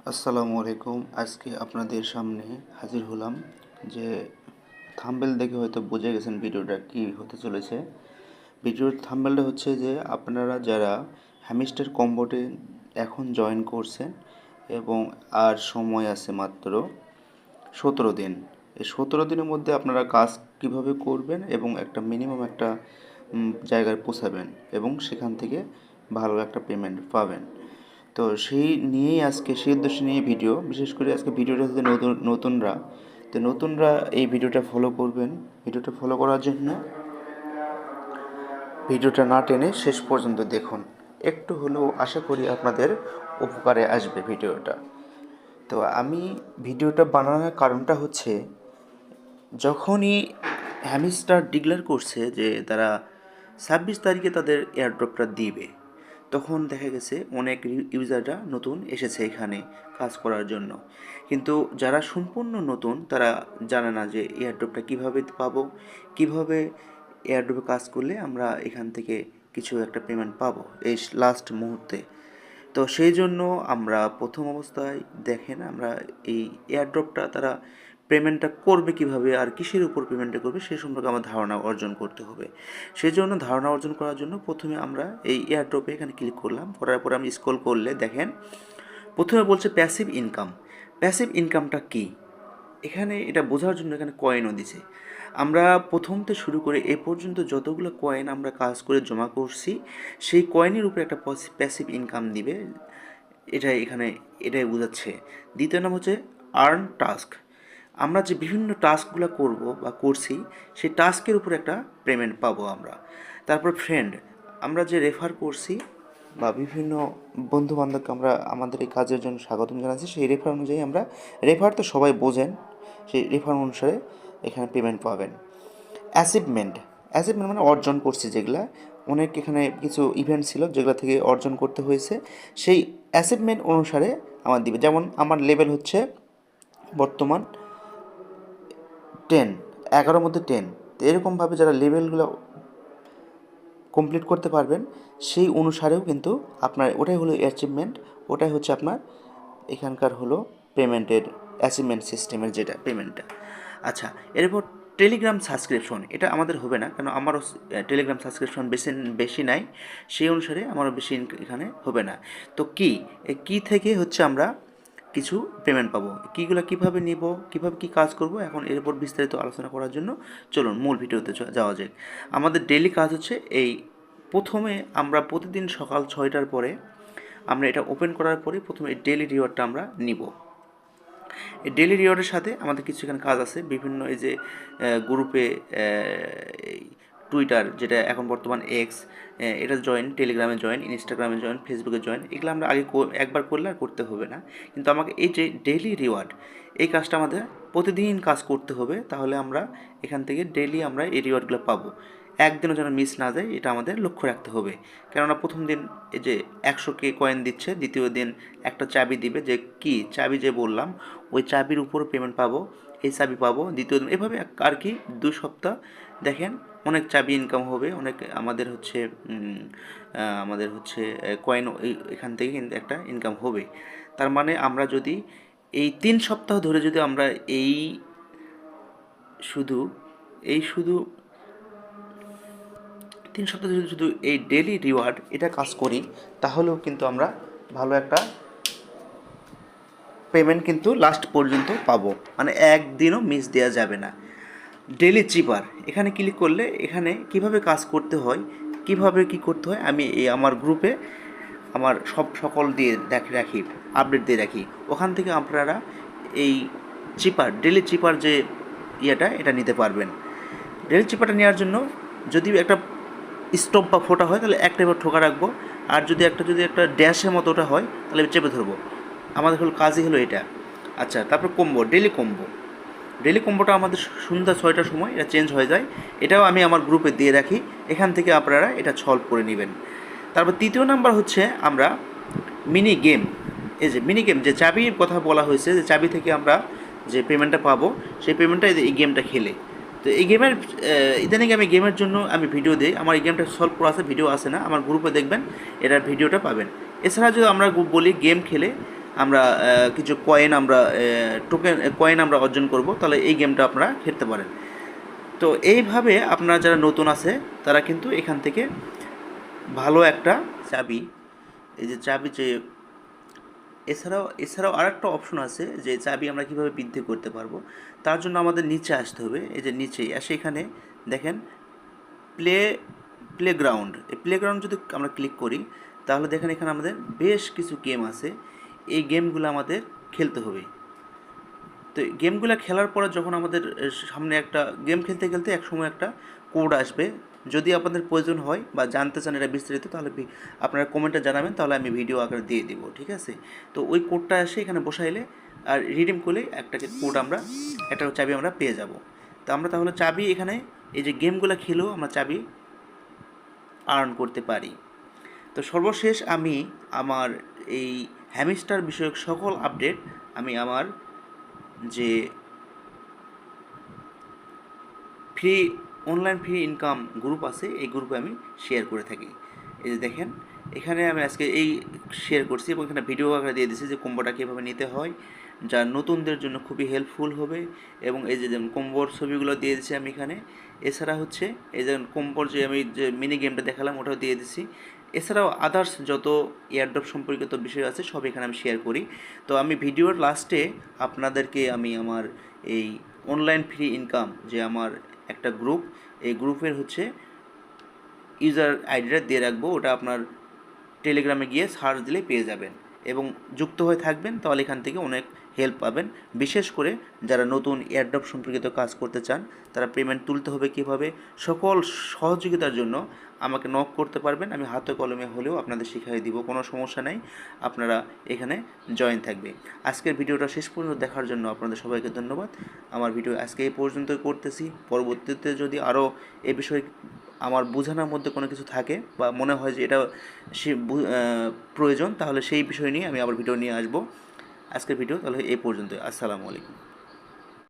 আসসালামু আলাইকুম। আজকে আপনাদের সামনে হাজির হলাম যে থাম্বনেল দেখে হয়তো বুঝে গেছেন ভিডিওটা কি হতে চলেছে। ভিডিওর থাম্বনেলটা হচ্ছে যে আপনারা যারা হ্যামস্টার কম্বোতে এখন জয়েন করছেন এবং আর সময় আছে মাত্র 17 দিন। এই 17 দিনের মধ্যে আপনারা কাজ কিভাবে করবেন এবং একটা মিনিমাম একটা জায়গায় পৌঁছাবেন এবং সেখান থেকে ভালো একটা পেমেন্ট পাবেন। তো সেই উদ্দেশ্য নিয়ে ভিডিও, বিশেষ করে আজকে ভিডিওটা হচ্ছে নতুনরা এই ভিডিওটা ফলো করবেন। ভিডিওটা ফলো করার জন্য ভিডিওটা না টেনে শেষ পর্যন্ত দেখুন। একটু হলেও আশা করি আপনাদের উপকারে আসবে ভিডিওটা। তো আমি ভিডিওটা বানানোর কারণটা হচ্ছে, যখনই হ্যামস্টার ডিক্লেয়ার করছে যে তারা 26 তারিখে তাদের এয়ারড্রপটা দিবে, তখন দেখা গেছে অনেক ইউজাররা নতুন এসেছে এখানে কাজ করার জন্য। কিন্তু যারা সম্পূর্ণ নতুন তারা জানে না যে এয়ারড্রপটা কীভাবে পাবো, কীভাবে এয়ারড্রপে কাজ করলে আমরা এখান থেকে কিছু একটা পেমেন্ট পাবো এই লাস্ট মুহূর্তে। তো সেই জন্য আমরা প্রথম অবস্থায় দেখেন আমরা এই এয়ারড্রপটা তারা পেমেন্টটা করবে কিভাবে আর কিসের উপর পেমেন্টটা করবে সে সম্পর্কে আমার ধারণা অর্জন করতে হবে। সেই জন্য ধারণা অর্জন করার জন্য প্রথমে আমরা এই এয়ারড্রপে এখানে ক্লিক করলাম। করার পরে আমি স্ক্রল করলে দেখেন প্রথমে বলছে প্যাসিভ ইনকাম। প্যাসিভ ইনকামটা কী, এখানে এটা বোঝার জন্য এখানে কয়েনও দিছে। আমরা প্রথম থেকে শুরু করে এ পর্যন্ত যতগুলো কয়েন আমরা কাজ করে জমা করছি সেই কয়েনের উপরে একটা প্যাসিভ ইনকাম দিবে, এটাই বোঝাচ্ছে। দ্বিতীয় নাম হচ্ছে আর্ন টাস্ক। আমরা যে বিভিন্ন টাস্কগুলো করব বা করছি সেই টাস্কের উপর একটা পেমেন্ট পাবো আমরা। তারপর ফ্রেন্ড, আমরা যে রেফার করছি বা বিভিন্ন বন্ধুবান্ধবকে আমরা আমাদের এই কাজের জন্য স্বাগতম জানাচ্ছি, সেই রেফার অনুযায়ী আমরা, রেফার তো সবাই বোঝেন, সেই রেফার অনুসারে এখানে পেমেন্ট পাবেন। অ্যাচিভমেন্ট, অ্যাচিভমেন্ট মানে অর্জন করছি যেগুলা, অনেক এখানে কিছু ইভেন্ট ছিল যেগুলো থেকে অর্জন করতে হয়েছে, সেই অ্যাচিভমেন্ট অনুসারে আমার দিবে। যেমন আমার লেভেল হচ্ছে বর্তমান 10, 11-র মধ্যে 10। তো এরকমভাবে যারা লেভেলগুলো কমপ্লিট করতে পারবেন সেই অনুসারেও কিন্তু আপনার ওটাই হলো অ্যাচিভমেন্ট, ওটাই হচ্ছে আপনার এখানকার হলো পেমেন্টের অ্যাচিভমেন্ট সিস্টেমের যেটা পেমেন্টটা। আচ্ছা, এরপর টেলিগ্রাম সাবস্ক্রিপশন, এটা আমাদের হবে না, কারণ আমারও টেলিগ্রাম সাবস্ক্রিপশন বেশি নাই, সেই অনুসারে আমারও বেশি এখানে হবে না। তো কি থেকে হচ্ছে আমরা কিছু পেমেন্ট পাবো, কীগুলো কীভাবে নিব, কীভাবে কী কাজ করব, এখন এর উপর বিস্তারিত আলোচনা করার জন্য চলুন মূল ভিডিওতে যাওয়া যাক। আমাদের ডেইলি কাজ হচ্ছে এই, প্রথমে আমরা প্রতিদিন সকাল 6টার পরে আমরা এটা ওপেন করার পরে প্রথমে এই ডেইলি রিওয়ার্ডটা আমরা নিব। এই ডেইলি রিওয়ার্ডের সাথে আমাদের কিছু এখানে কাজ আছে, বিভিন্ন এই যে গ্রুপে, এই টুইটার যেটা এখন বর্তমান এক্স, এটা জয়েন, টেলিগ্রামে জয়েন, ইনস্টাগ্রামে জয়েন, ফেসবুকে জয়েন, এগুলো আমরা আগে একবার করলে আর করতে হবে না। কিন্তু আমাকে এই যে ডেইলি রিওয়ার্ড, এই কাজটা আমাদের প্রতিদিন কাজ করতে হবে, তাহলে আমরা এখান থেকে ডেইলি আমরা এই রিওয়ার্ডগুলো পাবো। একদিনও যেন মিস না যায় এটা আমাদের লক্ষ্য রাখতে হবে। কেননা প্রথম দিন এই যে 100K কয়েন দিচ্ছে, দ্বিতীয় দিন একটা চাবি দিবে, যে কি চাবি যে বললাম ওই চাবির উপর পেমেন্ট পাবো, এই চাবি পাবো দ্বিতীয় দিন, এভাবে আর কি 2 সপ্তাহ দেখেন অনেক চাবি ইনকাম হবে, অনেক আমাদের হচ্ছে কয়েন এখান থেকে কিন্তু একটা ইনকাম হবে। তার মানে আমরা যদি এই 3 সপ্তাহ ধরে যদি আমরা শুধু শুধু 3 সপ্তাহ যদি শুধু এই ডেলি রিওয়ার্ড এটা কাজ করি, তাহলেও কিন্তু আমরা ভালো একটা পেমেন্ট কিন্তু লাস্ট পর্যন্ত পাবো, মানে একদিনও মিস দেওয়া যাবে না। ডেলি চিপার, এখানে ক্লিক করলে এখানে কিভাবে কাজ করতে হয়, কিভাবে কি করতে হয় আমি এই আমার গ্রুপে আমার সকল দিয়ে রাখি, আপডেট দিয়ে রাখি। ওখান থেকে আপনারা এই ডেলি চিপার যে এটা নিতে পারবেন। ডেলি চিপারটা নেওয়ার জন্য যদি একটা স্টপ বা ফোটা হয় তাহলে একটা এবার ঠোকা রাখবো, আর যদি একটা ড্যাশের মতো ওটা হয় তাহলে চেপে ধরবো। আমাদের হলো কাজই হলো এটা। আচ্ছা, তারপর ডেলি কম্বোটা আমাদের সন্ধ্যা 6টার সময় এটা চেঞ্জ হয়ে যায়, এটাও আমি আমার গ্রুপে দিয়ে রাখি, এখান থেকে আপনারা এটা সলভ করে নেবেন। তারপর তৃতীয় নাম্বার হচ্ছে আমরা মিনি গেম। এই যে মিনি গেম, যে চাবির কথা বলা হয়েছে, যে চাবি থেকে আমরা যে পেমেন্টটা পাবো সেই পেমেন্টটা এই গেমটা খেলে। তো এই গেমের ইদানিং আমি গেমের জন্য আমি ভিডিও দিই, আমার এই গেমটা সলভ করা আছে, ভিডিও আসে না, আমার গ্রুপে দেখবেন এটার ভিডিওটা পাবেন। এছাড়া যদি আমরা বলি গেম খেলে আমরা কিছু কয়েন আমরা অর্জন করব, তাহলে এই গেমটা আপনারা খেলতে পারেন। তো এইভাবে আপনারা যারা নতুন আছে তারা কিন্তু এখান থেকে ভালো একটা চাবি, এই যে চাবি যে এছাড়াও আরেকটা অপশন আছে যে চাবি আমরা কীভাবে বৃদ্ধি করতে পারবো। তার জন্য আমাদের নিচে আসতে হবে, এই যে নিচেই আসে এখানে দেখেন প্লে প্লেগ্রাউন্ড। এই প্লেগ্রাউন্ড যদি আমরা ক্লিক করি তাহলে দেখেন এখানে আমাদের বেশ কিছু গেম আছে, এই গেমগুলো আমাদের খেলতে হবে। তো গেমগুলো খেলার পরে যখন আমাদের সামনে একটা গেম খেলতে খেলতে একসময় একটা কোড আসবে, যদি আপনাদের প্রয়োজন হয় বা জানতে চান এটা বিস্তারিত, তাহলে আপনারা কমেন্টে জানাবেন, তাহলে আমি ভিডিও আকারে দিয়ে দিব, ঠিক আছে। তো ওই কোডটা এসে এখানে বসাইলে আর রিডিম করলে একটা কোড একটা চাবি আমরা পেয়ে যাব। তো আমরা তাহলে চাবি এখানে এই যে গেমগুলো খেলেও আমরা চাবি আর্ন করতে পারি। তো সর্বশেষ আমি আমার এই হ্যামস্টার বিষয়ক সকল আপডেট আমি আমার যে অনলাইন ফ্রি ইনকাম গ্রুপ আছে এই গ্রুপে আমি শেয়ার করে থাকি। এই যে দেখেন এখানে আমি আজকে এই শেয়ার করছি এবং এখানে ভিডিও আকারে দিয়ে দিচ্ছি যে কম্বোটা কীভাবে নিতে হয়, যা নতুনদের জন্য খুবই হেল্পফুল হবে। এবং এই যে যেমন কম্বোর ছবিগুলো দিয়ে দিচ্ছি আমি এখানে। এছাড়া হচ্ছে এই যে কম্বোর যে আমি যে মিনি গেমটা দেখালাম ওটাও দিয়ে দিচ্ছি। এছাড়াও আদার্স যত এয়ারড্রপ সম্পর্কিত বিষয় আছে সব এখানে আমি শেয়ার করি। তো আমি ভিডিওর লাস্টে আপনাদেরকে আমি আমার এই অনলাইন ফ্রি ইনকাম যে আমার একটা গ্রুপ, এই গ্রুপের হচ্ছে ইউজার আইডিটা দিয়ে রাখবো, ওটা আপনার টেলিগ্রামে গিয়ে সার্চ দিলে পেয়ে যাবেন এবং যুক্ত হয়ে থাকবেন, তাহলে এখান থেকে অনেক হেল্প পাবেন। বিশেষ করে যারা নতুন এয়ারড্রপ সম্পর্কিত কাজ করতে চান, তারা পেমেন্ট তুলতে হবে কীভাবে, সকল সহযোগিতার জন্য আমাকে নক করতে পারবেন, আমি হাতে কলমে হলেও আপনাদের শিখিয়ে দিব, কোনো সমস্যা নেই, আপনারা এখানে জয়েন থাকবে। আজকের ভিডিওটা শেষ পর্যন্ত দেখার জন্য আপনাদের সবাইকে ধন্যবাদ। আমার ভিডিও আজকে এই পর্যন্তই করতেছি, পরবর্তীতে যদি আরও এ বিষয়ে আমার বোঝানোর মধ্যে কোনো কিছু থাকে বা মনে হয় যে এটা প্রয়োজন, তাহলে সেই বিষয় নিয়ে আমি আবার ভিডিও নিয়ে আসবো। আজকের ভিডিও তাহলে এই পর্যন্ত। আসসালামু আলাইকুম।